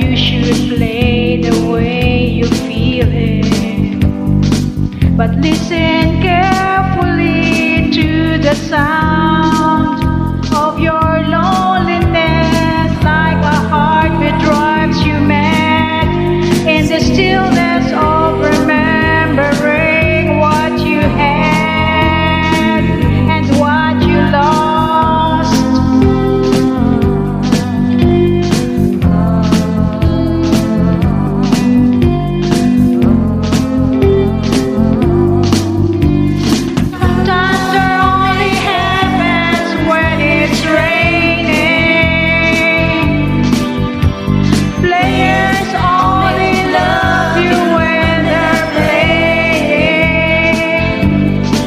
you should play the way you feel it. But listen carefully to the sound of your loneliness, like a heartbeat drives you mad in the stillness of remembering what you had and what you lost. Thunder only happens when it's raining. Players only love you when they're playing.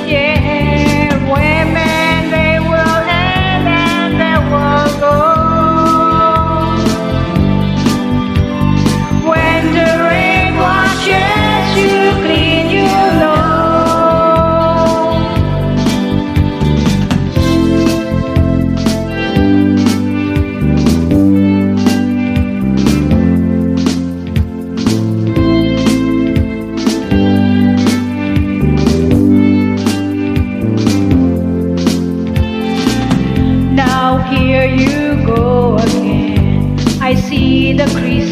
Yeah, women, they will end and they will go. When the rain washes you clean, you know. Now here you go again. I see the crease